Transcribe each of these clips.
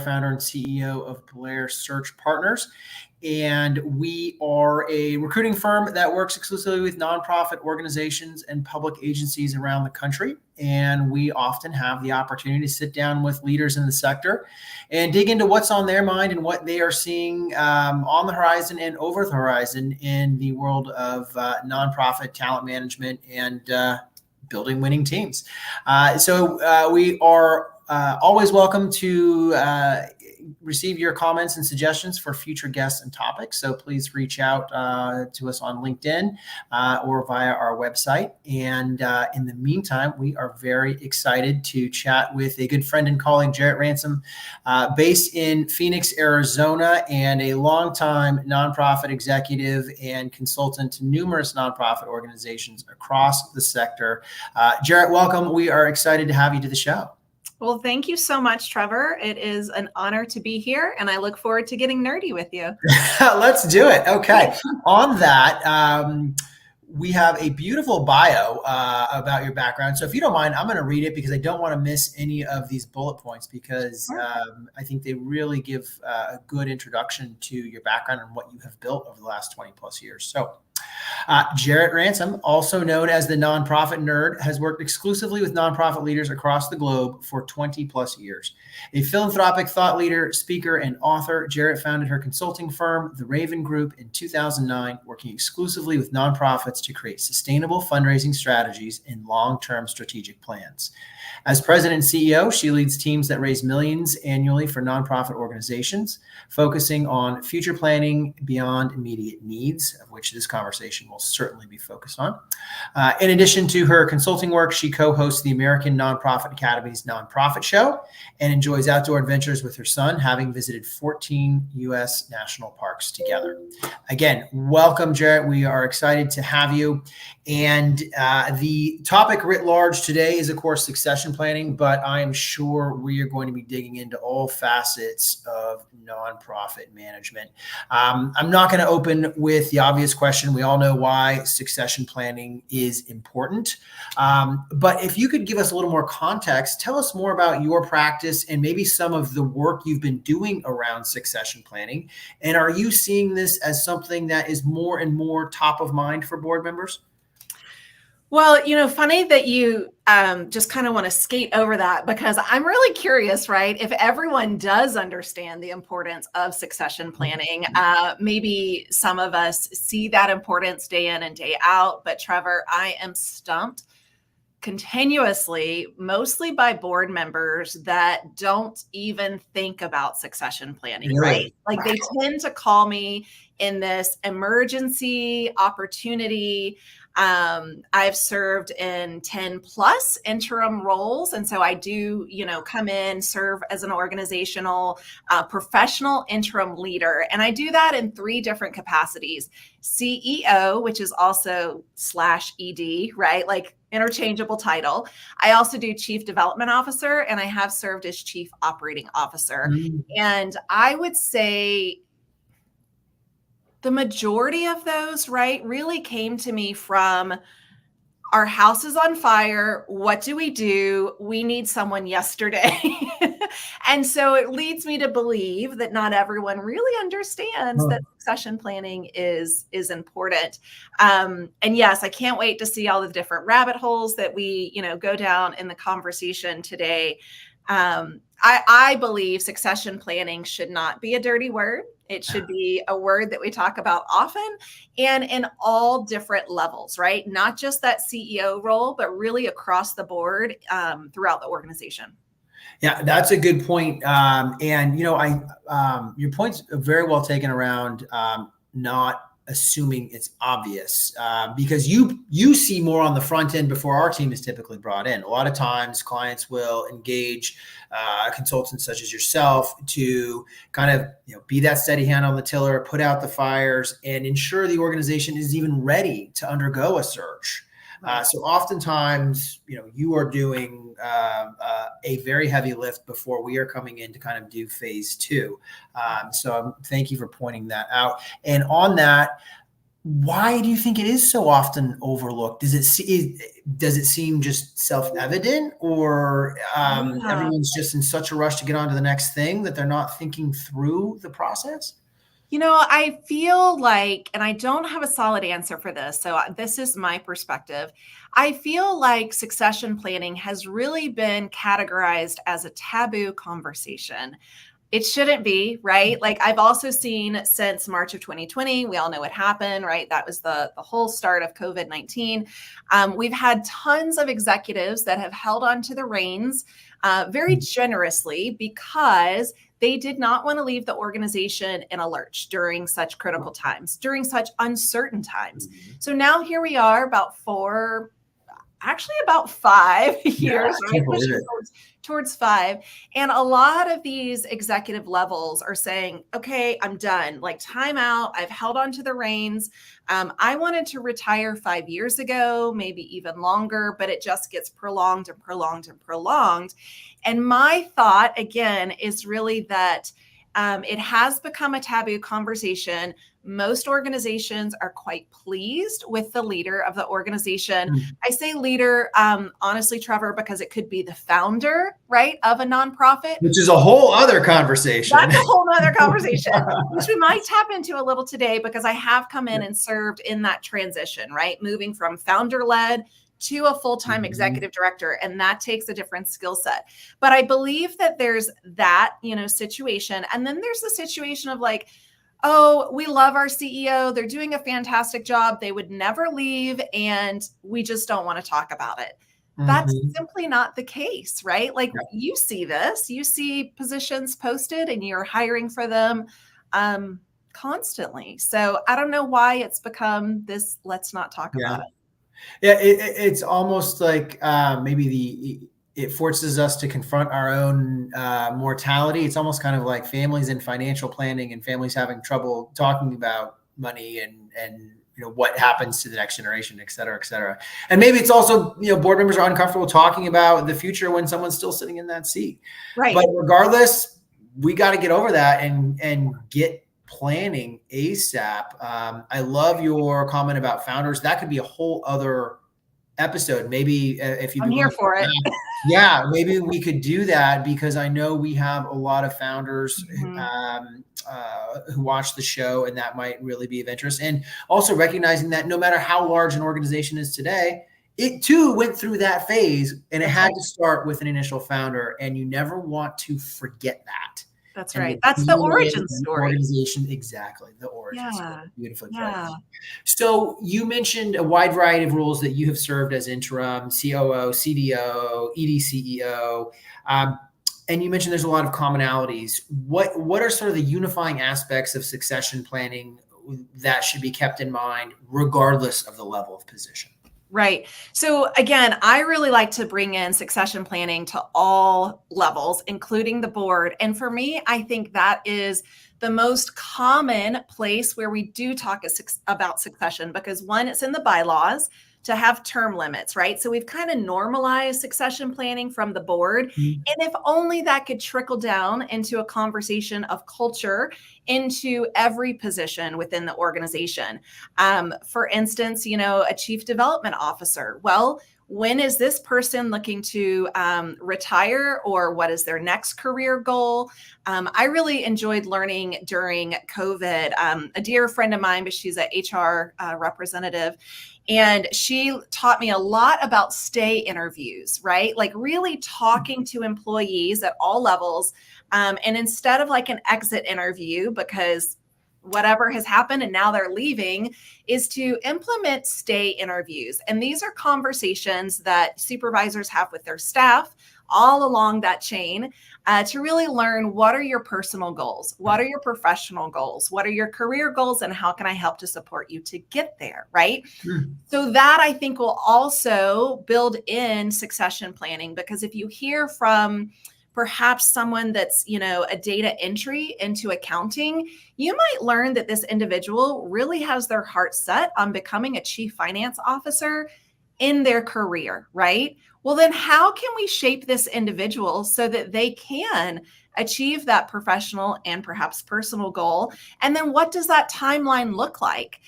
founder and CEO of Blair Search Partners. And we are a recruiting firm that works exclusively with nonprofit organizations and public agencies around the country. And we often have the opportunity to sit down with leaders in the sector and dig into what's on their mind and what they are seeing on the horizon and over the horizon in the world of nonprofit talent management and building winning teams. So we are always welcome to receive your comments and suggestions for future guests and topics. So please reach out to us on LinkedIn or via our website. And in the meantime, we are very excited to chat with a good friend and colleague, Jarrett Ransom, based in Phoenix, Arizona, and a longtime nonprofit executive and consultant to numerous nonprofit organizations across the sector. Jarrett, welcome. We are excited to have you to the show. Well, thank you so much, Trevor. It is an honor to be here, and I look forward to getting nerdy with you. Let's do it. Okay. On that, we have a beautiful bio about your background. So if you don't mind, I'm going to read it because I don't want to miss any of these bullet points because I think they really give a good introduction to your background and what you have built over the last 20 plus years. So Jarrett Ransom, also known as the Nonprofit Nerd, has worked exclusively with nonprofit leaders across the globe for 20 plus years. A philanthropic thought leader, speaker, and author, Jarrett founded her consulting firm, The Raven Group, in 2009, working exclusively with nonprofits to create sustainable fundraising strategies and long-term strategic plans. As president and CEO, she leads teams that raise millions annually for nonprofit organizations, focusing on future planning beyond immediate needs, of which this conversation will certainly be focused on. In addition to her consulting work, she co-hosts the American Nonprofit Academy's Nonprofit Show and enjoys outdoor adventures with her son, having visited 14 U.S. national parks together. Again, welcome, Jarrett. We are excited to have you. And the topic writ large today is, of course, succession planning, but I am sure we are going to be digging into all facets of nonprofit management. I'm not going to open with the obvious question. We all know why succession planning is important. But if you could give us a little more context, tell us more about your practice and maybe some of the work you've been doing around succession planning. And are you seeing this as something that is more and more top of mind for board members? Well, funny that you just kind of want to skate over that because I'm really curious, right? If everyone does understand the importance of succession planning, maybe some of us see that importance day in and day out. But Trevor, I am stumped continuously, mostly by board members that don't even think about succession planning, right? Like they tend to call me in this emergency opportunity. I've served in 10 plus interim roles. And so I do, come in, serve as an organizational, professional interim leader. And I do that in 3 different capacities: CEO, which is also /ED, right? Like interchangeable title. I also do Chief Development Officer, and I have served as Chief Operating Officer. And I would say the majority of those, right, really came to me from our house is on fire. What do? We need someone yesterday. And so it leads me to believe that not everyone really understands that succession planning is important. And yes, I can't wait to see all the different rabbit holes that we, go down in the conversation today. I believe succession planning should not be a dirty word. It should be a word that we talk about often and in all different levels, right? Not just that CEO role, but really across the board throughout the organization. Yeah, that's a good point. And, your point's very well taken around not assuming it's obvious because you see more on the front end before our team is typically brought in. A lot of times clients will engage consultants such as yourself to kind of be that steady hand on the tiller, put out the fires, and ensure the organization is even ready to undergo a search. So oftentimes, you are doing a very heavy lift before we are coming in to kind of do phase 2. So thank you for pointing that out. And on that, Why do you think it is so often overlooked? Does it seem just self-evident, or Yeah. everyone's just in such a rush to get on to the next thing that they're not thinking through the process? I feel like, and I don't have a solid answer for this, so this is my perspective. I feel like succession planning has really been categorized as a taboo conversation. It shouldn't be, right? Like I've also seen since March of 2020, we all know what happened, right? That was the whole start of COVID-19. We've had tons of executives that have held onto the reins very generously because they did not want to leave the organization in a lurch during such critical times, during such uncertain times. So now here we are actually about 5 years, I right? can't believe Pushing it. towards 5. And a lot of these executive levels are saying, okay, I'm done. Like, time out. I've held on to the reins. I wanted to retire 5 years ago, maybe even longer, but it just gets prolonged and prolonged and prolonged. And my thought, again, is really that it has become a taboo conversation. Most organizations are quite pleased with the leader of the organization. Mm. I say leader, honestly, Trevor, because it could be the founder, right, of a nonprofit. Which is a whole other conversation. That's a whole other conversation, which we might tap into a little today, because I have come in and served in that transition, right? Moving from founder-led to a full-time executive director, and that takes a different skill set. But I believe that there's that, situation. And then there's the situation of like, oh, we love our CEO. They're doing a fantastic job. They would never leave, and we just don't want to talk about it. That's simply not the case, right? Like, you see this, you see positions posted and you're hiring for them constantly. So I don't know why it's become this, let's not talk about it. Yeah, it's almost like maybe it forces us to confront our own mortality. It's almost kind of like families in financial planning and families having trouble talking about money and what happens to the next generation, et cetera, et cetera. And maybe it's also board members are uncomfortable talking about the future when someone's still sitting in that seat. Right. But regardless, we got to get over that and get planning ASAP. I love your comment about founders. That could be a whole other episode. Maybe if I'm here for it. Yeah, maybe we could do that, because I know we have a lot of founders who watch the show, and that might really be of interest. And also recognizing that no matter how large an organization is today, it too went through that phase, and it had to start with an initial founder, and you never want to forget that. That's right. That's the origin story. Organization, exactly. The origin story. Beautifully put. Yeah. So you mentioned a wide variety of roles that you have served as interim, COO, CDO, ED-CEO, and you mentioned there's a lot of commonalities. What are sort of the unifying aspects of succession planning that should be kept in mind, regardless of the level of position? Right. So again, I really like to bring in succession planning to all levels, including the board. And for me, I think that is the most common place where we do talk about succession, because one, it's in the bylaws to have term limits, right? So we've kind of normalized succession planning from the board. And if only that could trickle down into a conversation of culture into every position within the organization. For instance, a chief development officer. Well, when is this person looking to retire, or what is their next career goal? I really enjoyed learning during COVID. A dear friend of mine, but she's an HR representative, and she taught me a lot about stay interviews, right? Like really talking to employees at all levels. And instead of like an exit interview, because whatever has happened and now they're leaving, is to implement stay interviews. And these are conversations that supervisors have with their staff all along that chain to really learn, what are your personal goals? What are your professional goals? What are your career goals? And how can I help to support you to get there, right? So that, I think, will also build in succession planning, because if you hear from perhaps someone that's, a data entry into accounting, you might learn that this individual really has their heart set on becoming a chief finance officer. in their career, right? Well, then how can we shape this individual so that they can achieve that professional and perhaps personal goal? And then what does that timeline look like?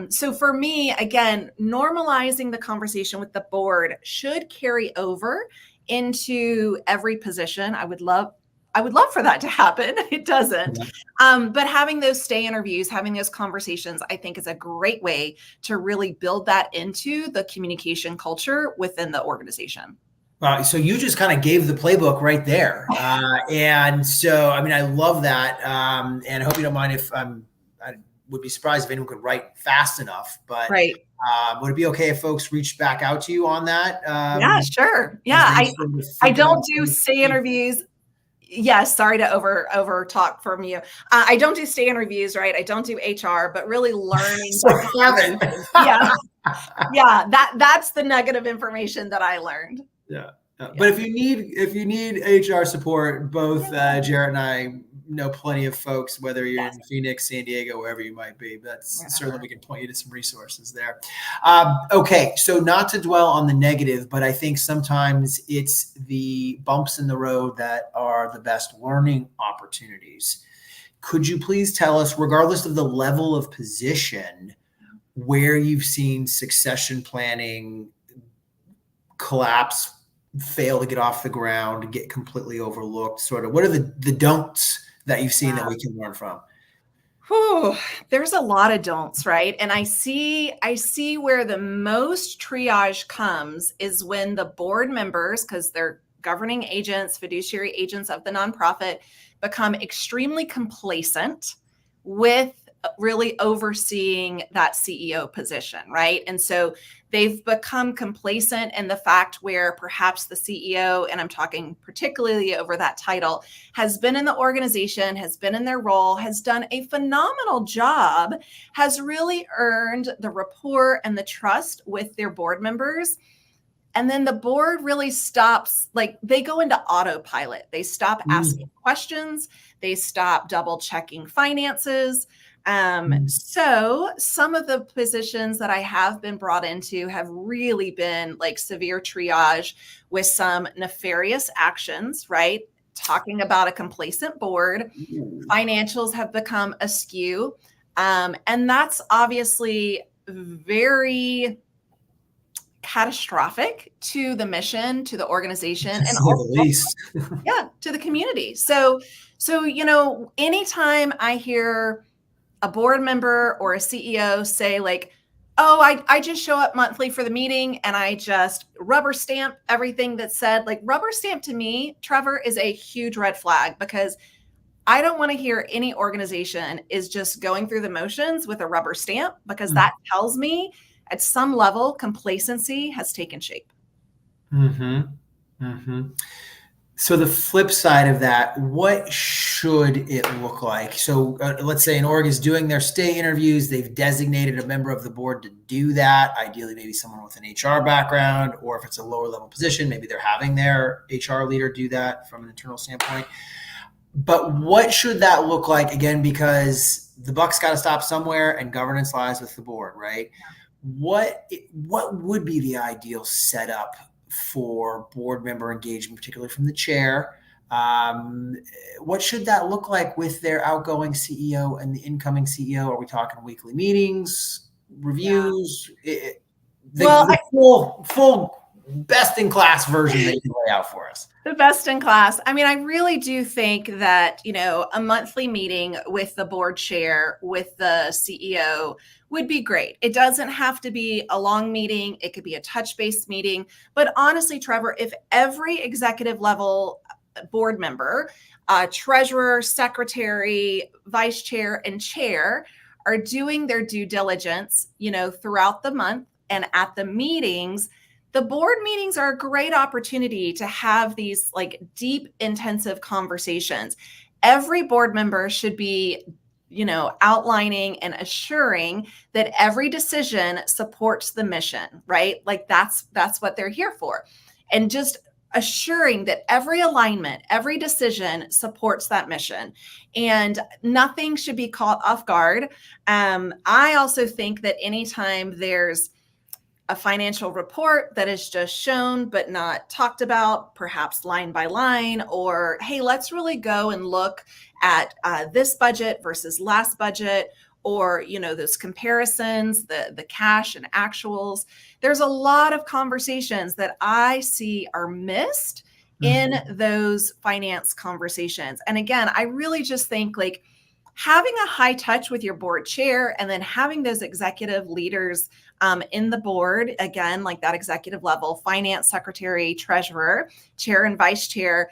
So for me, again, normalizing the conversation with the board should carry over into every position. I would love for that to happen. It doesn't. But having those stay interviews, having those conversations, I think is a great way to really build that into the communication culture within the organization. So you just kind of gave the playbook right there. And so, I mean, I love that. And I hope you don't mind if I would be surprised if anyone could write fast enough, but right. Would it be okay if folks reached back out to you on that? Yeah, sure. Yeah. I don't do stay interviews. Yes, sorry to over talk from you. I don't do stay interviews, right? I don't do HR, but really learning. Yeah, that's the nugget of information that I learned. Yeah. But if you need HR support, both Jarrett and I know plenty of folks, whether you're in Phoenix, San Diego, wherever you might be. That's certainly, we can point you to some resources there. Okay, so not to dwell on the negative, but I think sometimes it's the bumps in the road that are the best learning opportunities. Could you please tell us, regardless of the level of position, where you've seen succession planning collapse, fail to get off the ground, get completely overlooked? Sort of, what are the don'ts that you've seen that we can learn from? Whew, there's a lot of don'ts, right? And I see where the most triage comes is when the board members, because they're governing agents, fiduciary agents of the nonprofit, become extremely complacent with really overseeing that CEO position, right? And so they've become complacent in the fact where perhaps the CEO, and I'm talking particularly over that title, has been in the organization, has been in their role, has done a phenomenal job, has really earned the rapport and the trust with their board members. And then the board really stops, like they go into autopilot. They stop asking questions. They stop double checking finances. So some of the positions that I have been brought into have really been like severe triage with some nefarious actions, right? Talking about a complacent board, financials have become askew. And that's obviously very catastrophic to the mission, to the organization, and also, to the community. So, anytime I hear a board member or a CEO say like, oh, I just show up monthly for the meeting and I just rubber stamp everything that's said. Like rubber stamp to me, Trevor, is a huge red flag because I don't want to hear any organization is just going through the motions with a rubber stamp, because that tells me at some level complacency has taken shape. So the flip side of that, what should it look like? So let's say an org is doing their stay interviews. They've designated a member of the board to do that. Ideally, maybe someone with an HR background, or if it's a lower level position, maybe they're having their HR leader do that from an internal standpoint. But what should that look like? Again, because the buck's got to stop somewhere and governance lies with the board, right? What would be the ideal setup for board member engagement, particularly from the chair? What should that look like with their outgoing CEO and the incoming CEO? Are we talking weekly meetings, reviews? The full best in class version that you can lay out for us. The best in class. I mean, I really do think that, a monthly meeting with the board chair, with the CEO would be great. It doesn't have to be a long meeting. It could be a touch-based meeting. But honestly, Trevor, if every executive level board member, treasurer, secretary, vice chair, and chair are doing their due diligence, throughout the month and at the meetings, the board meetings are a great opportunity to have these like deep, intensive conversations. Every board member should be, outlining and assuring that every decision supports the mission, right? Like that's what they're here for. And just assuring that every alignment, every decision supports that mission, and nothing should be caught off guard. I also think that anytime there's a financial report that is just shown but not talked about, perhaps line by line, or hey, let's really go and look at this budget versus last budget, or those comparisons, the cash and actuals. There's a lot of conversations that I see are missed in those finance conversations. And again, I really just think like having a high touch with your board chair and then having those executive leaders in the board, again, like that executive level, finance secretary, treasurer, chair and vice chair,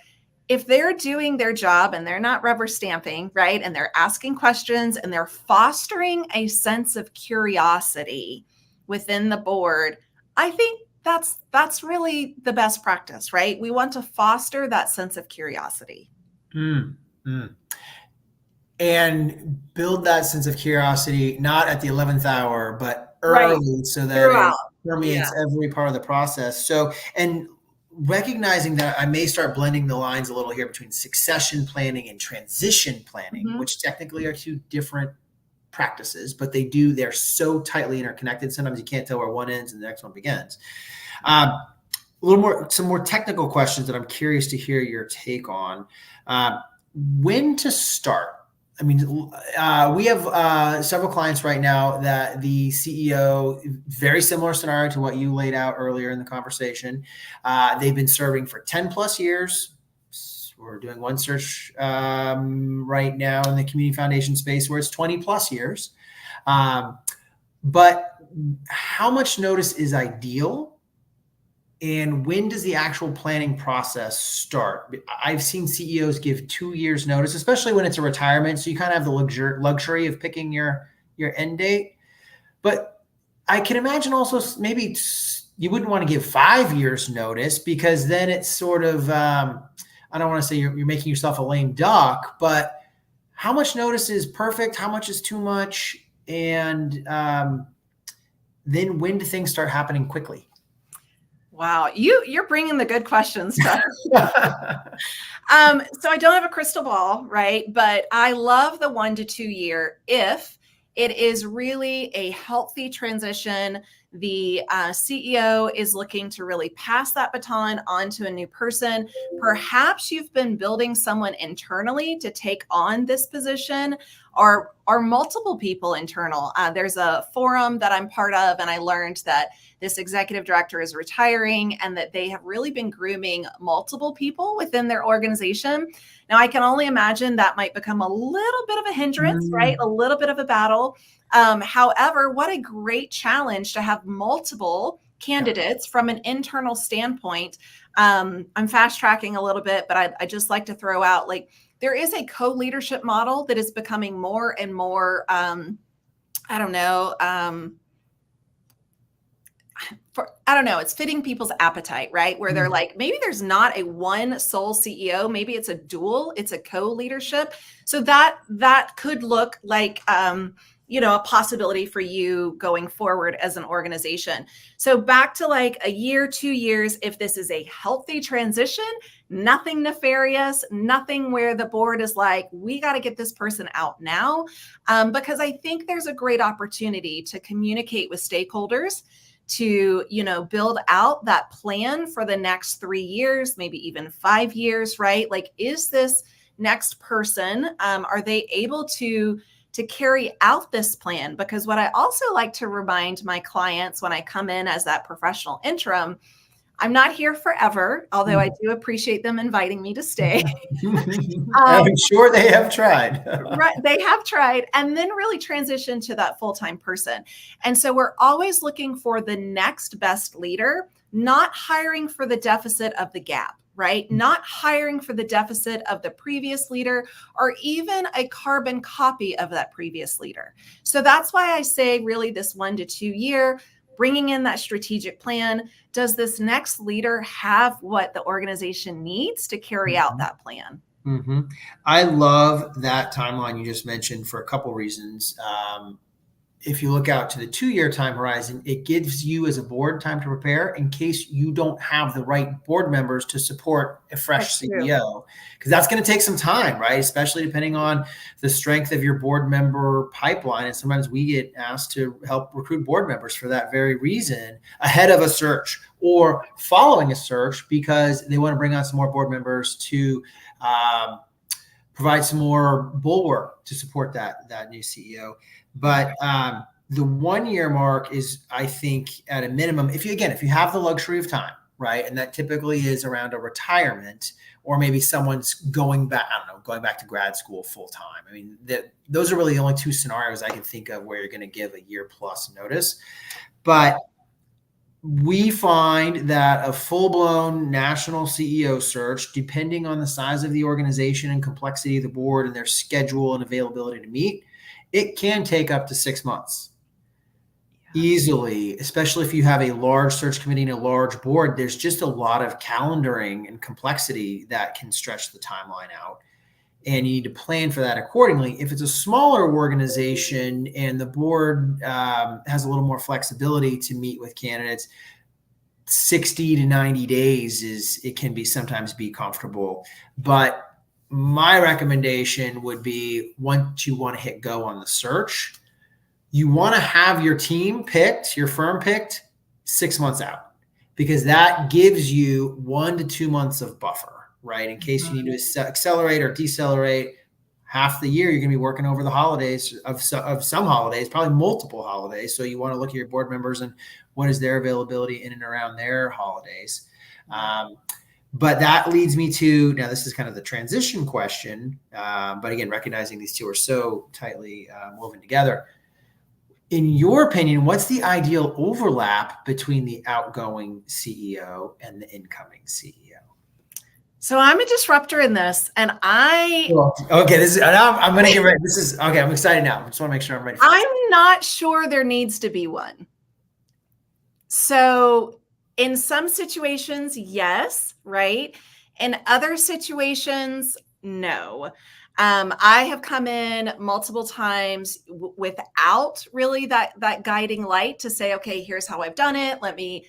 if they're doing their job and they're not rubber stamping, right, and they're asking questions and they're fostering a sense of curiosity within the board, I think that's really the best practice, right? We want to foster that sense of curiosity. And build that sense of curiosity, not at the 11th hour, but early, right, so that it permeates every part of the process. So, and recognizing that I may start blending the lines a little here between succession planning and transition planning, which technically are two different practices, but they're so tightly interconnected. Sometimes you can't tell where one ends and the next one begins. Some more technical questions that I'm curious to hear your take on. When to start? I mean, we have several clients right now that the CEO, very similar scenario to what you laid out earlier in the conversation. They've been serving for 10 plus years. We're doing one search right now in the community foundation space where it's 20 plus years. But how much notice is ideal? And when does the actual planning process start? I've seen CEOs give 2 years notice, especially when it's a retirement. So you kind of have the luxury of picking your end date. But I can imagine also maybe you wouldn't want to give 5 years notice, because then it's sort of, I don't want to say you're making yourself a lame duck, but how much notice is perfect? How much is too much? And then when do things start happening quickly? Wow, you're bringing the good questions, Chuck. So I don't have a crystal ball, right? But I love the 1 to 2 year if it is really a healthy transition. The CEO is looking to really pass that baton on to a new person. Perhaps you've been building someone internally to take on this position, or multiple people internal. There's a forum that I'm part of, and I learned that this executive director is retiring and that they have really been grooming multiple people within their organization. Now, I can only imagine that might become a little bit of a hindrance, right? A little bit of a battle. However, what a great challenge to have multiple candidates from an internal standpoint. I'm fast tracking a little bit, but I just like to throw out, like, there is a co-leadership model that is becoming more and more, it's fitting people's appetite, right? Where they're like, maybe there's not a one sole CEO, maybe it's a dual, it's a co-leadership. So that could look like, a possibility for you going forward as an organization. So back to like a year, 2 years, if this is a healthy transition, nothing nefarious, nothing where the board is like, we got to get this person out now. Because I think there's a great opportunity to communicate with stakeholders to, build out that plan for the next 3 years, maybe even 5 years, right? Like, is this next person, are they able to carry out this plan? Because what I also like to remind my clients when I come in as that professional interim, I'm not here forever, although I do appreciate them inviting me to stay. I'm sure they have tried. Right, they have tried, and then really transition to that full-time person. And so we're always looking for the next best leader, not hiring for the deficit of the gap, right? Not hiring for the deficit of the previous leader or even a carbon copy of that previous leader. So that's why I say really this 1 to 2 year, bringing in that strategic plan. Does this next leader have what the organization needs to carry out that plan? I love that timeline you just mentioned for a couple reasons. if you look out to the 2-year time horizon, it gives you as a board time to prepare in case you don't have the right board members to support a fresh CEO, because that's going to take some time, right? Especially depending on the strength of your board member pipeline. And sometimes we get asked to help recruit board members for that very reason ahead of a search or following a search, because they want to bring on some more board members to provide some more bulwark to support that new CEO. But the 1-year mark is, I think, at a minimum, if you have the luxury of time, right? And that typically is around a retirement, or maybe someone's going back to grad school full time. I mean, those are really the only two scenarios I can think of where you're going to give a year plus notice. But we find that a full-blown national CEO search, depending on the size of the organization and complexity of the board and their schedule and availability to meet, it can take up to 6 months easily, especially if you have a large search committee and a large board. There's just a lot of calendaring and complexity that can stretch the timeline out, and you need to plan for that accordingly. If it's a smaller organization and the board has a little more flexibility to meet with candidates, 60 to 90 days can sometimes be comfortable. But my recommendation would be, once you want to hit go on the search, you want to have your team picked, your firm picked 6 months out, because that gives you 1 to 2 months of buffer, right? In case you need to accelerate or decelerate. Half the year, you're going to be working over the holidays of some holidays, probably multiple holidays. So you want to look at your board members and what is their availability in and around their holidays. But that leads me to, now this is kind of the transition question, but again, recognizing these two are so tightly woven together. In your opinion, what's the ideal overlap between the outgoing CEO and the incoming CEO? So I'm a disruptor in this, and I'm going to get ready. I'm excited now. I just want to make sure I'm ready. I'm not sure there needs to be one. So in some situations, yes, right? In other situations, no. I have come in multiple times without really that guiding light to say, okay, here's how I've done it. Let me,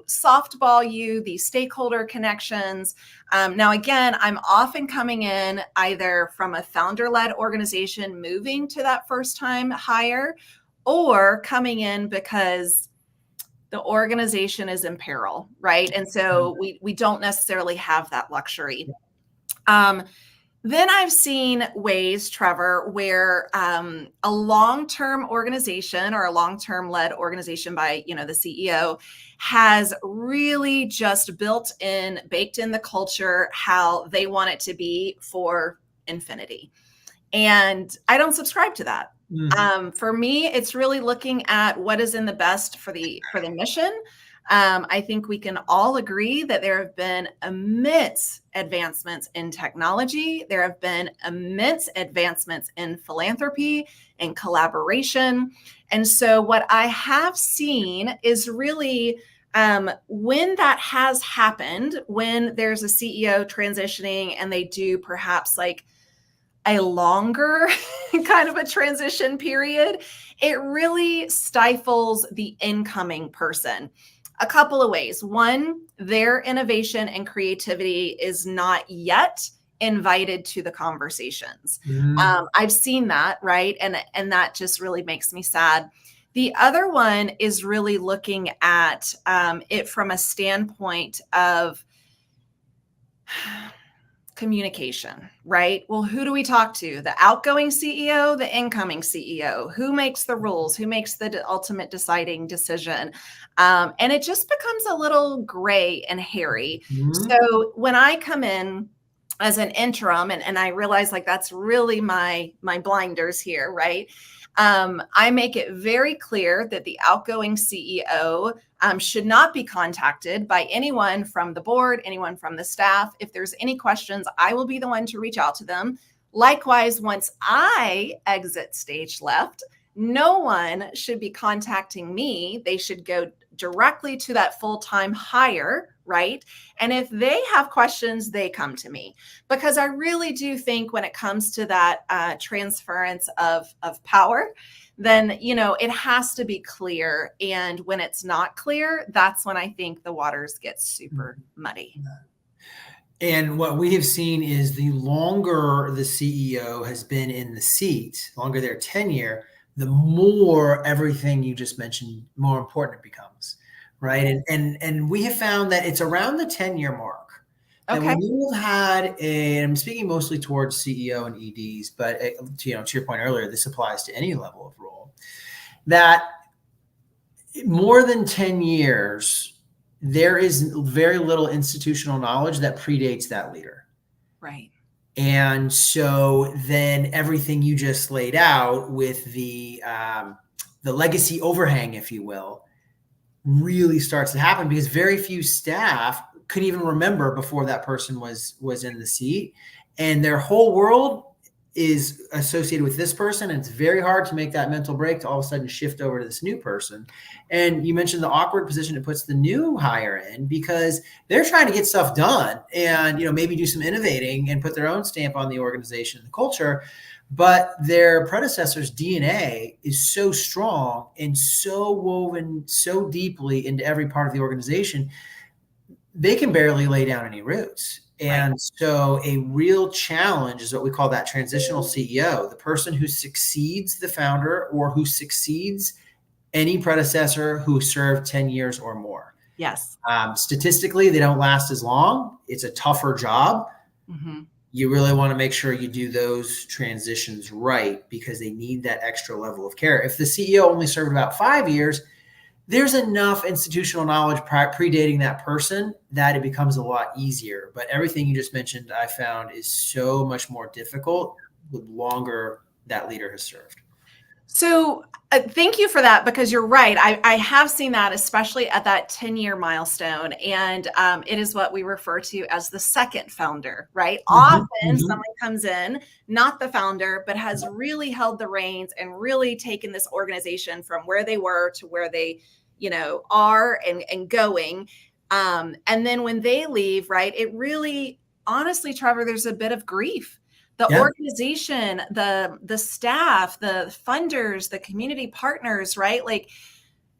softball you these stakeholder connections. Now, again, I'm often coming in either from a founder-led organization moving to that first-time hire, or coming in because the organization is in peril, right? And so we don't necessarily have that luxury. Then I've seen ways, Trevor, where a long-term organization or a long-term led organization by, the CEO has really just baked in the culture how they want it to be for infinity. And I don't subscribe to that. Mm-hmm. For me, it's really looking at what is in the best for the mission. I think we can all agree that there have been immense advancements in technology. There have been immense advancements in philanthropy and collaboration. And so what I have seen is really when that has happened, when there's a CEO transitioning and they do perhaps like a longer kind of a transition period, it really stifles the incoming person. A couple of ways. One, their innovation and creativity is not yet invited to the conversations. Mm-hmm. I've seen that, right? And that just really makes me sad. The other one is really looking at it from a standpoint of communication, right? Well, who do we talk to? The outgoing CEO, the incoming CEO? Who makes the rules? Who makes the ultimate deciding decision? And it just becomes a little gray and hairy. Mm-hmm. So when I come in as an interim, and I realize like that's really my blinders here, right? I make it very clear that the outgoing CEO should not be contacted by anyone from the board, anyone from the staff. If there's any questions, I will be the one to reach out to them. Likewise, once I exit stage left, no one should be contacting me. They should go directly to that full-time hire, right? And if they have questions, they come to me, because I really do think when it comes to that transference of power, then, you know, it has to be clear. And when it's not clear, that's when I think the waters get super muddy. And what we have seen is the longer the CEO has been in the seat, longer their tenure, the more everything you just mentioned, more important it becomes, right? And we have found that it's around the 10-year mark that Okay. when you have had and I'm speaking mostly towards CEO and EDs, but to your point earlier, this applies to any level of role, that more than 10 years, there is very little institutional knowledge that predates that leader. Right. And so then everything you just laid out with the legacy overhang, if you will, really starts to happen, because very few staff could even remember before that person was in the seat, and their whole world is associated with this person. And it's very hard to make that mental break to all of a sudden shift over to this new person. And you mentioned the awkward position it puts the new hire in, because they're trying to get stuff done and, you know, maybe do some innovating and put their own stamp on the organization and the culture. But their predecessor's DNA is so strong and so woven so deeply into every part of the organization, they can barely lay down any roots. And so a real challenge is what we call that transitional CEO, the person who succeeds the founder or who succeeds any predecessor who served 10 years or more. Yes. Statistically, they don't last as long. It's a tougher job. Mm-hmm. You really want to make sure you do those transitions right, because they need that extra level of care. If the CEO only served about 5 years, there's enough institutional knowledge predating that person that it becomes a lot easier. But everything you just mentioned, I found, is so much more difficult the longer that leader has served. So thank you for that, because you're right. I have seen that, especially at that 10-year milestone. And it is what we refer to as the second founder, right? Often someone comes in, not the founder, but has really held the reins and really taken this organization from where they were to where they, you know, are and going. And then when they leave, right, it really, honestly, Trevor, there's a bit of grief. The organization, the staff, the funders, the community partners, right? Like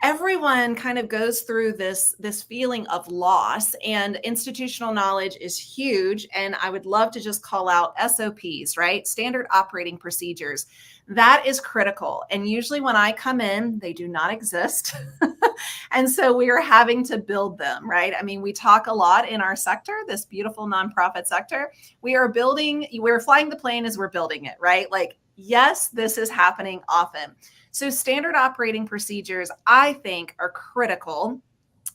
everyone kind of goes through this feeling of loss, and institutional knowledge is huge. And I would love to just call out SOPs, right? Standard operating procedures. That is critical. And usually when I come in, they do not exist. And so we are having to build them, right? I mean, we talk a lot in our sector, this beautiful nonprofit sector. We're flying the plane as we're building it, right? Like, yes, this is happening often. So standard operating procedures, I think, are critical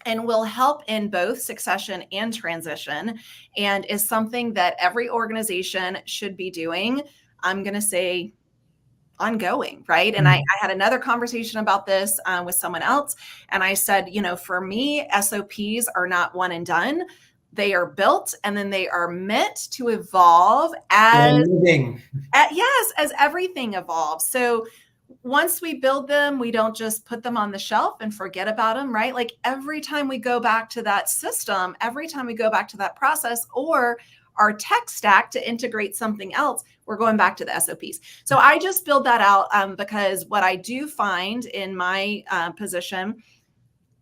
and will help in both succession and transition, and is something that every organization should be doing. I'm going to say ongoing, right? And I had another conversation about this with someone else. And I said, you know, for me, SOPs are not one and done. They are built, and then they are meant to evolve as everything evolves. So once we build them, we don't just put them on the shelf and forget about them, right? Like every time we go back to that system, every time we go back to that process or our tech stack to integrate something else, we're going back to the SOPs. So I just build that out because what I do find in my position,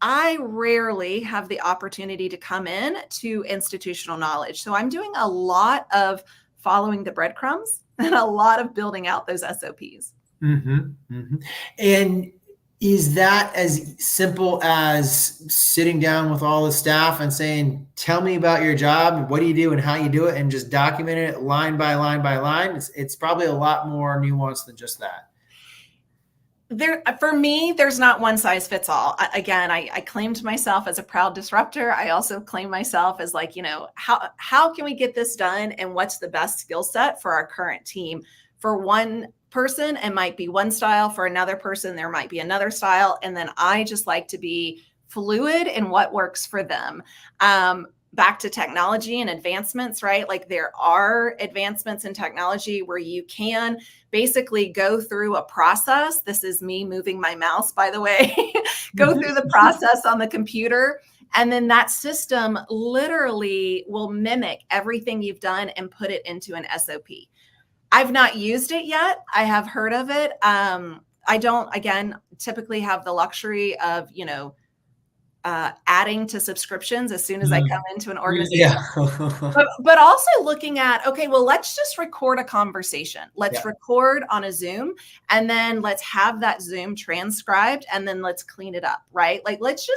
I rarely have the opportunity to come in to institutional knowledge. So I'm doing a lot of following the breadcrumbs and a lot of building out those SOPs. And is that as simple as sitting down with all the staff and saying, tell me about your job, what do you do and how you do it, and just documenting it line by line by line? It's probably a lot more nuanced than just that. For me, there's not one size fits all. Again, I claimed myself as a proud disruptor. I also claim myself as like, you know, how can we get this done, and what's the best skill set for our current team? For one person, it might be one style. For another person, there might be another style. And then I just like to be fluid in what works for them. Back to technology and advancements, right? Like there are advancements in technology where you can basically go through a process. This is me moving my mouse, by the way. Go through the process on the computer And then that system literally will mimic everything you've done and put it into an SOP. I've not used it yet. I have heard of it. I don't, again, typically have the luxury of, adding to subscriptions as soon as I come into an organization. Yeah. but also looking at, okay, well, let's just record a conversation. Let's Yeah. record on a Zoom, and then let's have that Zoom transcribed, and then let's clean it up, right? Like, let's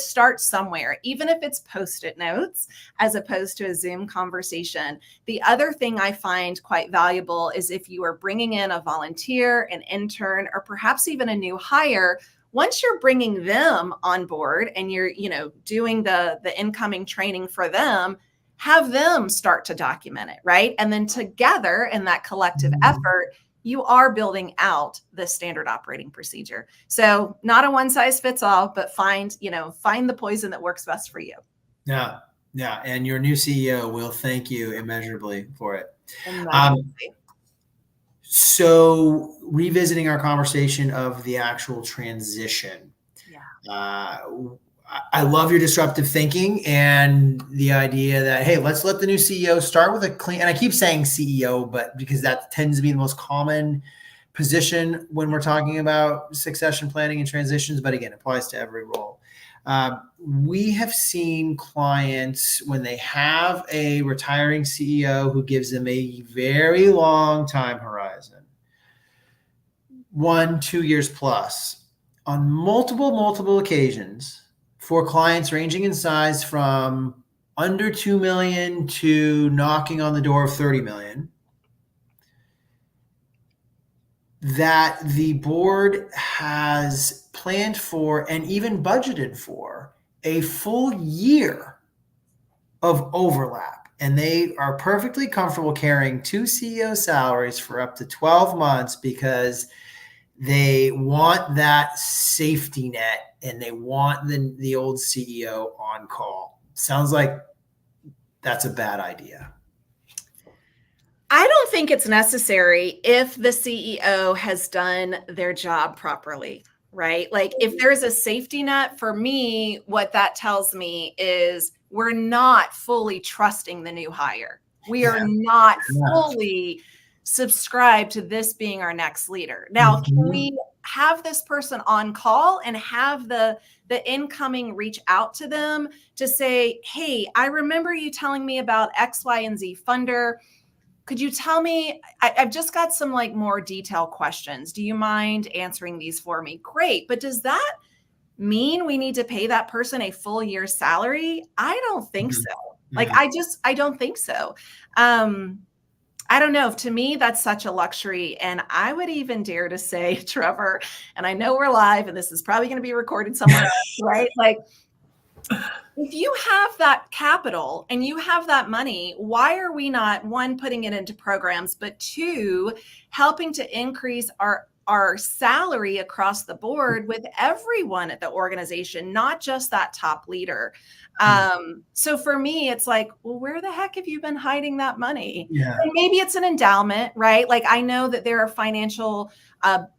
start somewhere, even if it's Post-it notes as opposed to a Zoom conversation. The other thing I find quite valuable is if you are bringing in a volunteer, an intern, or perhaps even a new hire. Once you're bringing them on board and you're, doing the incoming training for them, have them start to document it, right? And then together in that collective effort, you are building out the standard operating procedure. So not a one size fits all, but find the poison that works best for you. Yeah. Yeah. And your new CEO will thank you immeasurably for it. So revisiting our conversation of the actual transition. Yeah. I love your disruptive thinking and the idea that, hey, let's let the new CEO start with a clean, and I keep saying CEO, but because that tends to be the most common position when we're talking about succession planning and transitions, but again, it applies to every role. We have seen clients when they have a retiring CEO who gives them a very long time horizon, 1-2 years plus, on multiple occasions, for clients ranging in size from under 2 million to knocking on the door of 30 million, that the board has planned for and even budgeted for a full year of overlap. And they are perfectly comfortable carrying 2 CEO salaries for up to 12 months because they want that safety net and they want the old CEO on call. Sounds like that's a bad idea. I don't think it's necessary if the CEO has done their job properly, right? Like, if there's a safety net, for me, what that tells me is we're not fully trusting the new hire. We are not fully subscribed to this being our next leader. Now, can we have this person on call and have the incoming reach out to them to say, hey, I remember you telling me about X, Y, and Z funder. Could you tell me, I've just got some more detailed questions. Do you mind answering these for me? Great. But does that mean we need to pay that person a full year's salary? I don't think so. I don't think so. I don't know. To me, that's such a luxury. And I would even dare to say, Trevor, and I know we're live and this is probably going to be recorded somewhere else, right? If you have that capital and you have that money, why are we not, one, putting it into programs, but two, helping to increase our salary across the board with everyone at the organization, not just that top leader? So for me, it's well, where the heck have you been hiding that money? Yeah. And maybe it's an endowment, right? I know that there are financial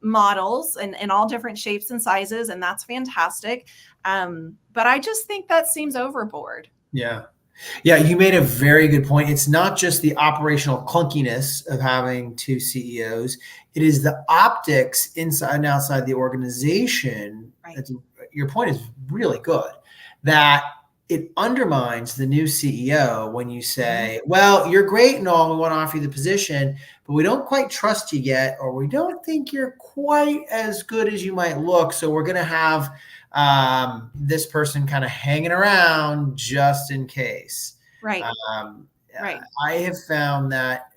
models in all different shapes and sizes, and that's fantastic. But I just think that seems overboard. Yeah. Yeah, you made a very good point. It's not just the operational clunkiness of having 2 CEOs. It is the optics inside and outside the organization. Right. Your point is really good, that it undermines the new CEO when you say, well, you're great and all, we want to offer you the position, but we don't quite trust you yet, or we don't think you're quite as good as you might look. So we're going to have this person kind of hanging around just in case. Right. Right. I have found that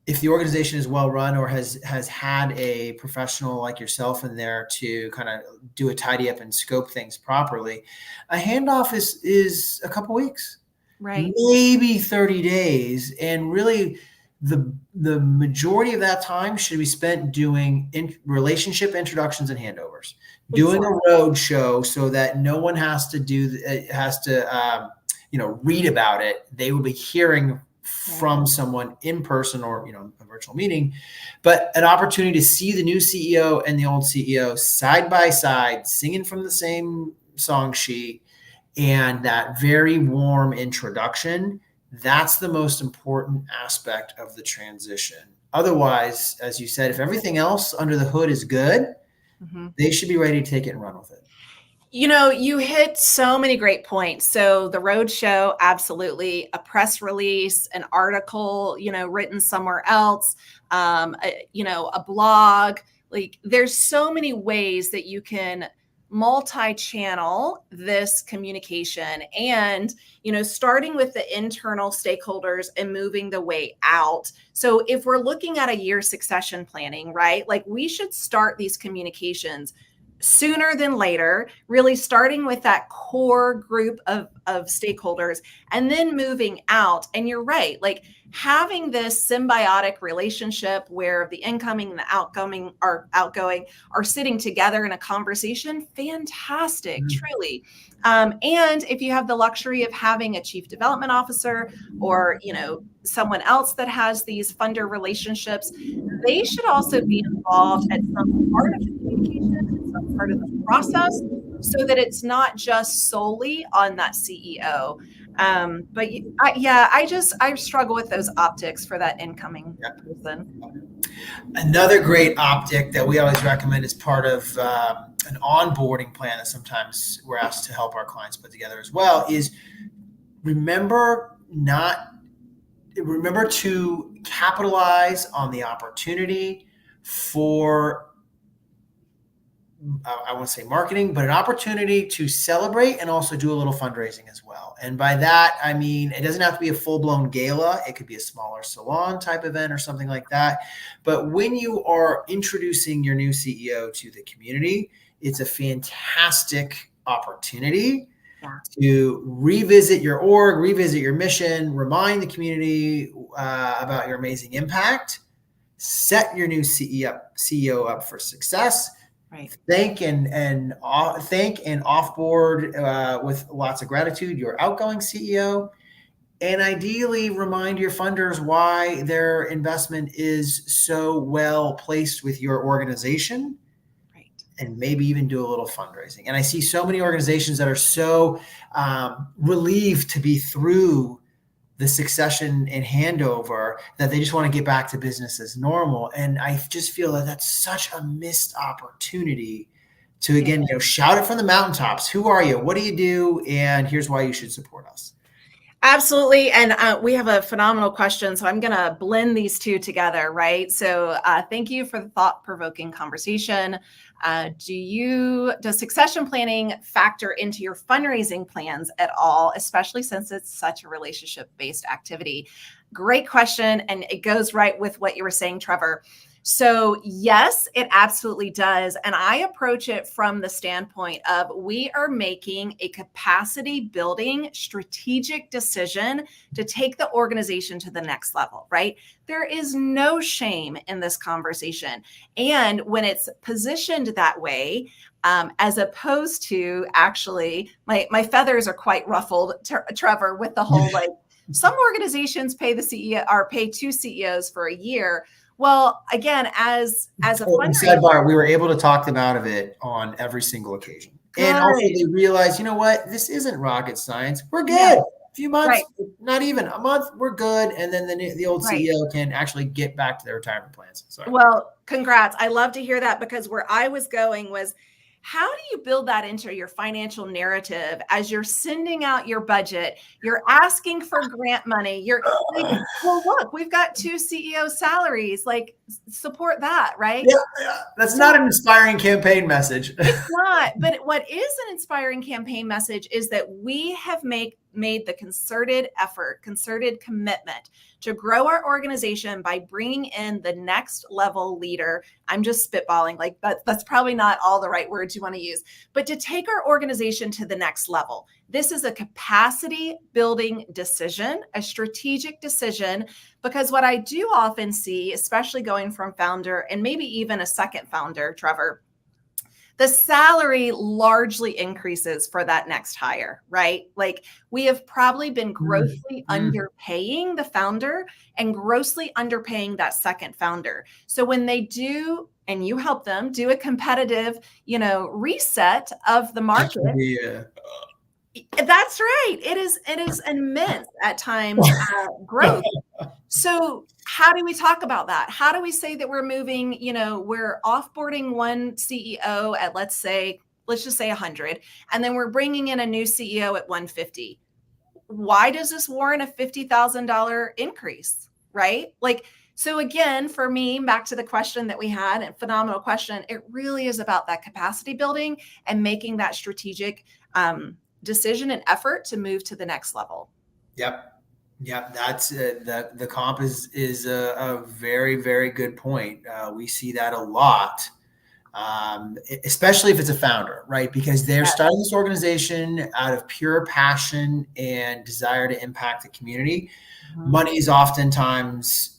if the organization is well run or has had a professional like yourself in there to kind of do a tidy up and scope things properly, a handoff is a couple weeks, right? Maybe 30 days, and really the majority of that time should be spent doing relationship introductions and handovers, doing a road show so that no one has to read about it. They will be hearing from someone in person or a virtual meeting, but an opportunity to see the new CEO and the old CEO side by side, singing from the same song sheet and that very warm introduction, that's the most important aspect of the transition. Otherwise, as you said, if everything else under the hood is good, they should be ready to take it and run with it. You know, you hit so many great points. So the road show, absolutely. A press release, an article, written somewhere else, a blog. Like there's so many ways that you can multi-channel this communication and, starting with the internal stakeholders and moving the way out. So if we're looking at a year succession planning, right? Like we should start these communications sooner than later, really starting with that core group of stakeholders and then moving out. And you're right, like having this symbiotic relationship where the incoming and the outgoing are sitting together in a conversation, fantastic, truly. And if you have the luxury of having a chief development officer or, someone else that has these funder relationships, they should also be involved at some part of the communication, some part of the process, so that it's not just solely on that CEO. But I struggle with those optics for that incoming person. Another great optic that we always recommend as part of an onboarding plan that sometimes we're asked to help our clients put together as well is remember to capitalize on the opportunity for, I won't say marketing, but an opportunity to celebrate and also do a little fundraising as well. And by that, I mean, it doesn't have to be a full-blown gala. It could be a smaller salon type event or something like that. But when you are introducing your new CEO to the community, it's a fantastic opportunity to revisit your org, revisit your mission, remind the community about your amazing impact, set your new CEO up for success. Right. Thank and offboard with lots of gratitude your outgoing CEO, and ideally remind your funders why their investment is so well placed with your organization. Right. And maybe even do a little fundraising. And I see so many organizations that are so relieved to be through the succession and handover that they just want to get back to business as normal. And I just feel that that's such a missed opportunity to, again, shout it from the mountaintops. Who are you? What do you do? And here's why you should support us. Absolutely. And we have a phenomenal question. So I'm going to blend these two together, right? So thank you for the thought-provoking conversation. Does succession planning factor into your fundraising plans at all, especially since it's such a relationship-based activity? Great question. And it goes right with what you were saying, Trevor. So yes, it absolutely does. And I approach it from the standpoint of we are making a capacity building strategic decision to take the organization to the next level, right? There is no shame in this conversation. And when it's positioned that way, as opposed to actually, my feathers are quite ruffled, Trevor, with the whole, like some organizations pay the CEO or pay two CEOs for a year. Well, again, as a fundraiser, sidebar, we were able to talk them out of it on every single occasion. Good. And also they realized, you know what, this isn't rocket science. We're good. Yeah. A few months, not even a month, we're good. And then the old CEO can actually get back to their retirement plans. Sorry. Well, congrats. I love to hear that, because where I was going was, how do you build that into your financial narrative as you're sending out your budget? You're asking for grant money. You're like, well, look, we've got two CEO salaries. Like, support that, right? Yeah. That's not an inspiring campaign message. It's not. But what is an inspiring campaign message is that we have made the concerted effort, concerted commitment to grow our organization by bringing in the next level leader. I'm just spitballing, like that's probably not all the right words you want to use, but to take our organization to the next level. This is a capacity building decision, a strategic decision, because what I do often see, especially going from founder and maybe even a second founder, Trevor, The salary largely increases for that next hire, right? Like we have probably been grossly underpaying the founder and grossly underpaying that second founder. So when they do, and you help them do a competitive, reset of the market. That's right. It is immense at times growth. So how do we talk about that? How do we say that we're moving, we're offboarding one CEO at, let's just say 100, and then we're bringing in a new CEO at 150. Why does this warrant a $50,000 increase, right? So again, for me, back to the question that we had, a phenomenal question, it really is about that capacity building and making that strategic decision and effort to move to the next level. Yep. That's the comp is a very, very good point. We see that a lot, especially if it's a founder, right? Because they're starting this organization out of pure passion and desire to impact the community. Mm-hmm. Money is oftentimes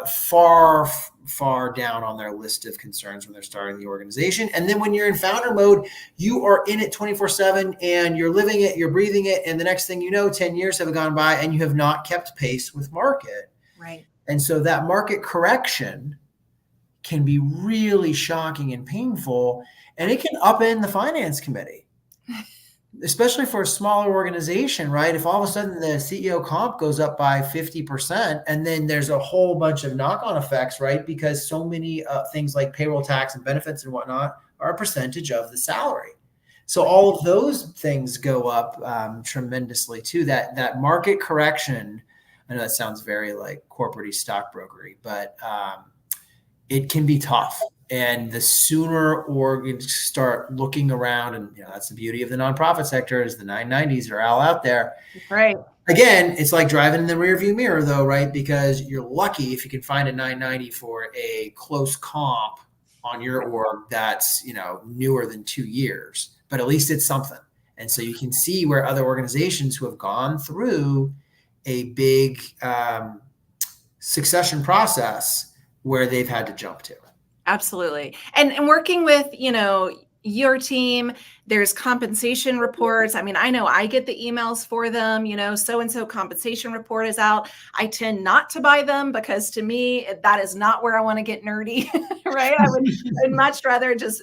far down on their list of concerns when they're starting the organization. And then when you're in founder mode, you are in it 24/7 and you're living it, you're breathing it. And the next thing you know, 10 years have gone by and you have not kept pace with market. Right. And so that market correction can be really shocking and painful, and it can upend the finance committee. Especially for a smaller organization, right? If all of a sudden the CEO comp goes up by 50%, and then there's a whole bunch of knock-on effects, right? Because so many things like payroll tax and benefits and whatnot are a percentage of the salary. So all of those things go up tremendously too. That market correction, I know that sounds very like corporate-y stockbrokery, but it can be tough. And the sooner orgs start looking around, and that's the beauty of the nonprofit sector, is the 990s are all out there. Right. Again, it's like driving in the rearview mirror, though, right? Because you're lucky if you can find a 990 for a close comp on your org that's newer than 2 years, but at least it's something. And so you can see where other organizations who have gone through a big succession process where they've had to jump to. Absolutely. And working with, your team, there's compensation reports. I mean, I know I get the emails for them, so-and-so compensation report is out. I tend not to buy them because to me, that is not where I want to get nerdy, right? I'd much rather just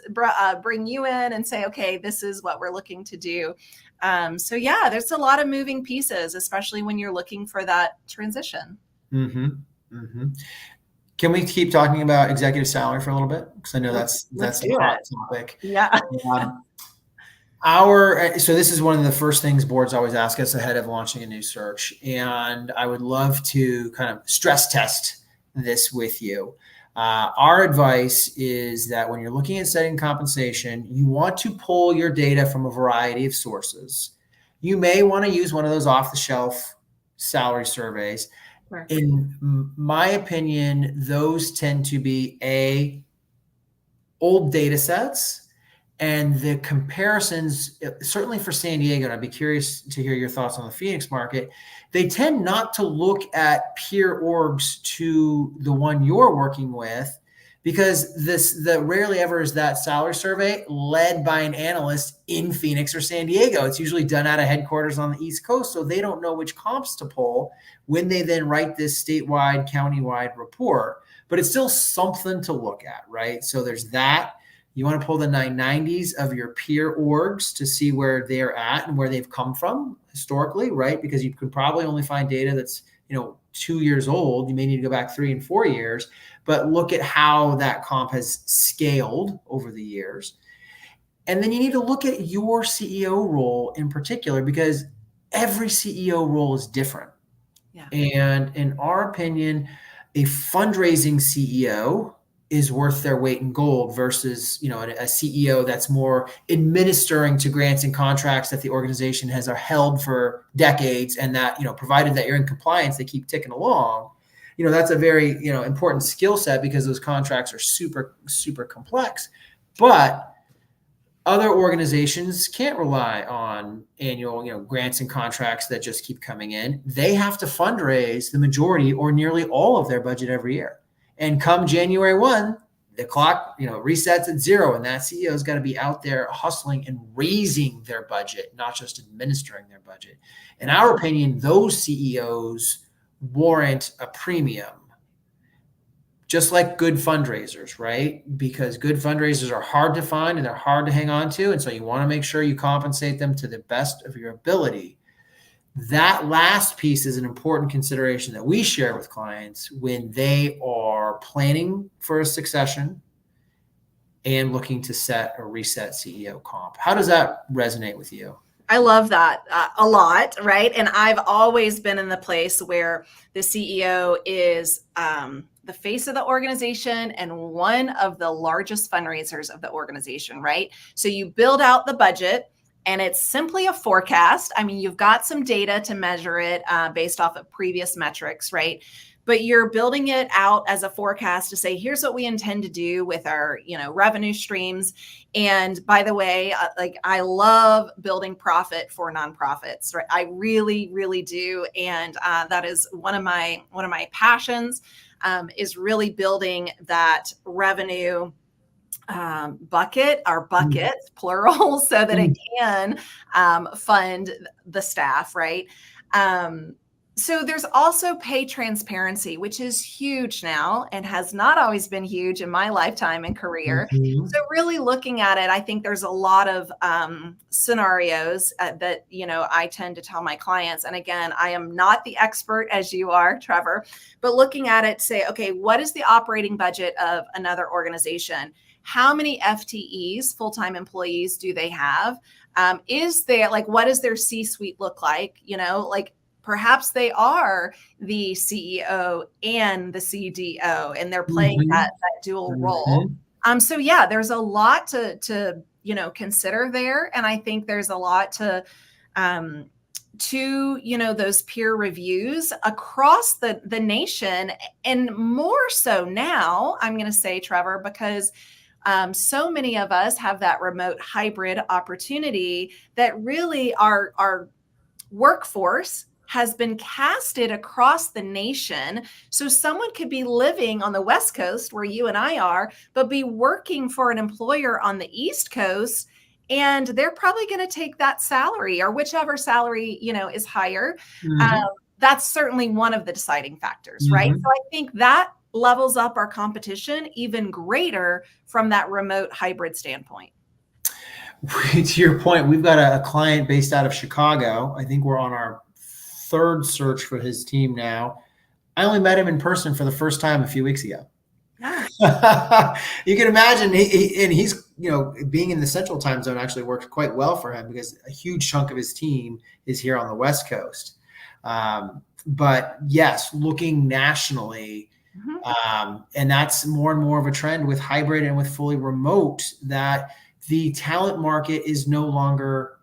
bring you in and say, okay, this is what we're looking to do. So yeah, there's a lot of moving pieces, especially when you're looking for that transition. Mm-hmm. Mm-hmm. Can we keep talking about executive salary for a little bit? Because I know that's a hot topic. Yeah. So this is one of the first things boards always ask us ahead of launching a new search. And I would love to kind of stress test this with you. Our advice is that when you're looking at setting compensation, you want to pull your data from a variety of sources. You may want to use one of those off-the-shelf salary surveys. In my opinion, those tend to be old data sets, and the comparisons, certainly for San Diego, and I'd be curious to hear your thoughts on the Phoenix market, they tend not to look at peer orgs to the one you're working with, because the rarely ever is that salary survey led by an analyst in Phoenix or San Diego. It's usually done out of headquarters on the East Coast, so they don't know which comps to pull when they then write this statewide, countywide report. But it's still something to look at, right? So there's that. You want to pull the 990s of your peer orgs to see where they're at and where they've come from historically, right? Because you can probably only find data that's 2 years old. You may need to go back 3 and 4 years, but look at how that comp has scaled over the years. And then you need to look at your CEO role in particular, because every CEO role is different. Yeah. And in our opinion, a fundraising CEO is worth their weight in gold versus, a CEO that's more administering to grants and contracts that the organization has held for decades, and that, provided that you're in compliance, they keep ticking along. That's a very, important skill set, because those contracts are super, super complex. But other organizations can't rely on annual, grants and contracts that just keep coming in. They have to fundraise the majority or nearly all of their budget every year. And come January 1, the clock, resets at 0, and that CEO has got to be out there hustling and raising their budget, not just administering their budget. In our opinion, those CEOs warrant a premium, just like good fundraisers, right? Because good fundraisers are hard to find and they're hard to hang on to. And so you want to make sure you compensate them to the best of your ability. That last piece is an important consideration that we share with clients when they are planning for a succession and looking to set or reset CEO comp. How does that resonate with you? I love that a lot, right? And I've always been in the place where the CEO is the face of the organization and one of the largest fundraisers of the organization, right? So you build out the budget, and it's simply a forecast. I mean, you've got some data to measure it based off of previous metrics, right? But you're building it out as a forecast to say, here's what we intend to do with our, revenue streams. And by the way, I love building profit for nonprofits, right? I really, really do. And that is one of my passions, is really building that revenue bucket, our buckets, plural, so that it can fund the staff, right? So there's also pay transparency, which is huge now and has not always been huge in my lifetime and career. So really looking at it, I think there's a lot of scenarios that, I tend to tell my clients. And again, I am not the expert as you are, Trevor, but looking at it, say, okay, what is the operating budget of another organization? How many FTEs, full-time employees, do they have? Is there what does their C-suite look like? Perhaps they are the CEO and the CDO, and they're playing that dual role. So yeah, there's a lot to consider there, and I think there's a lot to those peer reviews across the nation, and more so now, I'm going to say, Trevor, because so many of us have that remote hybrid opportunity that really our workforce has been casted across the nation. So someone could be living on the West Coast where you and I are, but be working for an employer on the East Coast. And they're probably going to take that salary or whichever salary, is higher. That's certainly one of the deciding factors, right? So I think that levels up our competition even greater from that remote hybrid standpoint. To your point, we've got a client based out of Chicago. I think we're on our third search for his team now. I only met him in person for the first time a few weeks ago. You can imagine, he's being in the central time zone actually worked quite well for him because a huge chunk of his team is here on the West Coast. But yes, looking nationally, and that's more and more of a trend with hybrid and with fully remote, that the talent market is no longer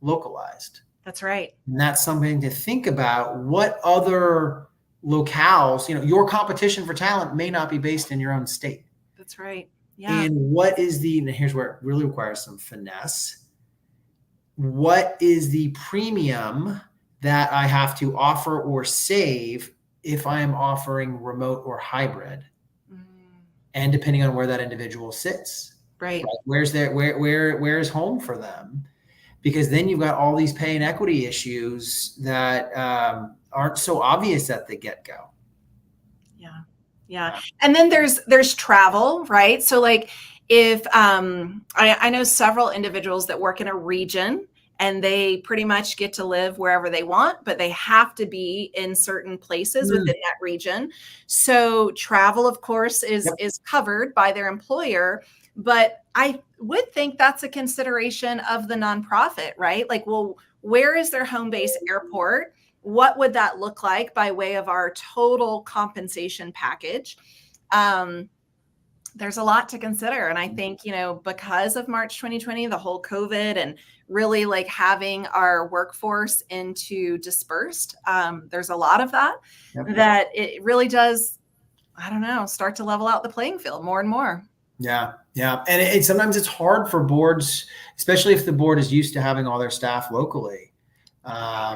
localized. That's right. And that's something to think about. What other locales, your competition for talent may not be based in your own state. That's right. Yeah. And here's where it really requires some finesse. What is the premium that I have to offer or save if I am offering remote or hybrid? And depending on where that individual sits, right? Where's where's home for them? Because then you've got all these pay and equity issues that aren't so obvious at the get-go. Yeah. And then there's travel, right? So if I know several individuals that work in a region and they pretty much get to live wherever they want, but they have to be in certain places within that region. So travel, of course, is covered by their employer. But I would think that's a consideration of the nonprofit, right? Where is their home base airport? What would that look like by way of our total compensation package? There's a lot to consider. And I think, because of March 2020, the whole COVID and really having our workforce into dispersed, there's a lot of that it really does, start to level out the playing field more and more. Yeah. And sometimes it's hard for boards, especially if the board is used to having all their staff locally.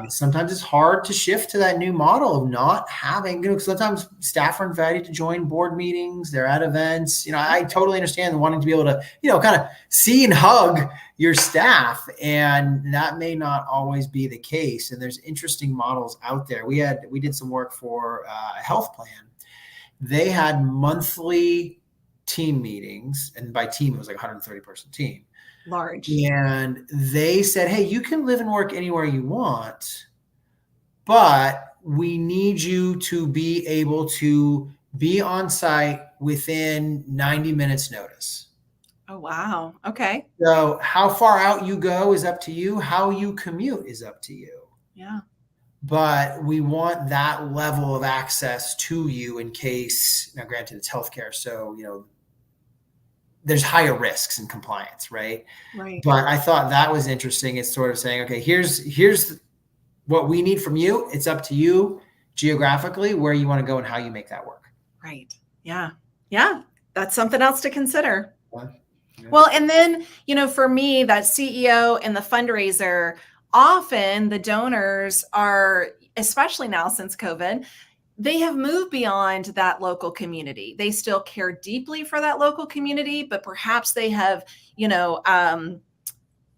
Sometimes it's hard to shift to that new model of not having, sometimes staff are invited to join board meetings, they're at events. I totally understand wanting to be able to, kind of see and hug your staff, and that may not always be the case. And there's interesting models out there. We did some work for a health plan. They had monthly team meetings, and by team, it was like 130 person team. Large. And they said, hey, you can live and work anywhere you want, but we need you to be able to be on site within 90 minutes notice. Oh, wow. Okay. So how far out you go is up to you. How you commute is up to you. Yeah. But we want that level of access to you in case, now granted it's healthcare, so, there's higher risks in compliance, right? Right. But I thought that was interesting. It's sort of saying, okay, here's what we need from you. It's up to you geographically where you want to go and how you make that work. Right. Yeah. Yeah. That's something else to consider. Yeah. Well, and then, for me, that CEO and the fundraiser, often the donors are, especially now since COVID, they have moved beyond that local community. They still care deeply for that local community, but perhaps they have,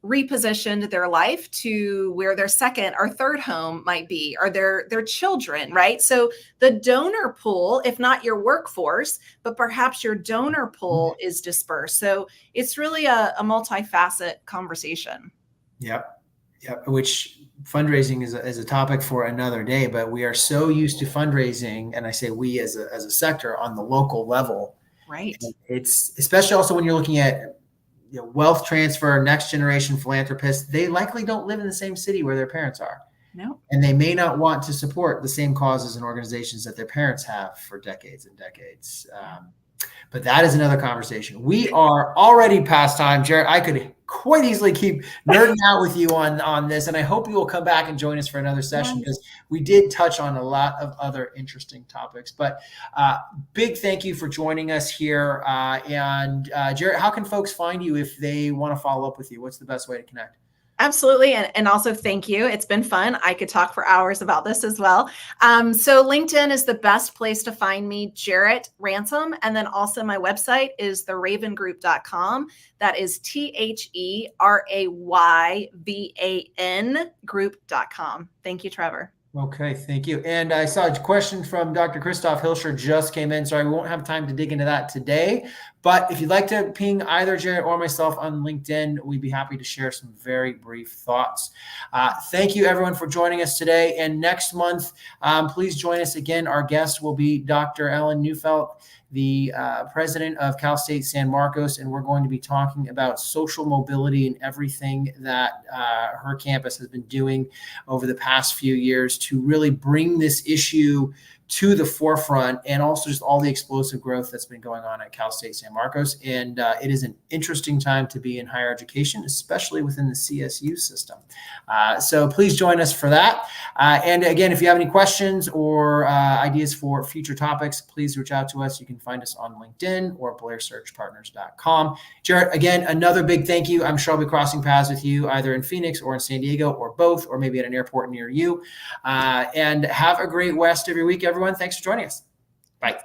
repositioned their life to where their second or third home might be, or their children, right? So the donor pool, if not your workforce, but perhaps your donor pool is dispersed. So it's really a multifaceted conversation. Yep. Which fundraising is a topic for another day, but we are so used to fundraising, and I say we as a sector on the local level. Right. And it's especially also when you're looking at wealth transfer, next generation philanthropists, they likely don't live in the same city where their parents are. No. And they may not want to support the same causes and organizations that their parents have for decades and decades. But that is another conversation. We are already past time, Jarrett. I could quite easily keep nerding out with you on this, and I hope you will come back and join us for another session, because we did touch on a lot of other interesting topics. But big thank you for joining us here. And Jarrett, how can folks find you if they want to follow up with you? What's the best way to connect? Absolutely. And also thank you. It's been fun. I could talk for hours about this as well. So LinkedIn is the best place to find me, Jarrett Ransom. And then also my website is theravengroup.com. That is THERAYVAN group.com. Thank you, Trevor. Okay, thank you. And I saw a question from Dr. Christoph Hilscher just came in. Sorry, we won't have time to dig into that today. But if you'd like to ping either Jarrett or myself on LinkedIn, we'd be happy to share some very brief thoughts. Thank you, everyone, for joining us today. And next month, please join us again. Our guest will be Dr. Ellen Neufeld, the president of Cal State San Marcos, and we're going to be talking about social mobility and everything that her campus has been doing over the past few years to really bring this issue to the forefront, and also just all the explosive growth that's been going on at Cal State San Marcos. And it is an interesting time to be in higher education, especially within the CSU system. So please join us for that. And again, if you have any questions or ideas for future topics, please reach out to us. You can find us on LinkedIn or BlairSearchPartners.com. Jarrett, again, another big thank you. I'm sure I'll be crossing paths with you either in Phoenix or in San Diego or both, or maybe at an airport near you. And have a great rest of your week, everyone. Thanks for joining us. Bye.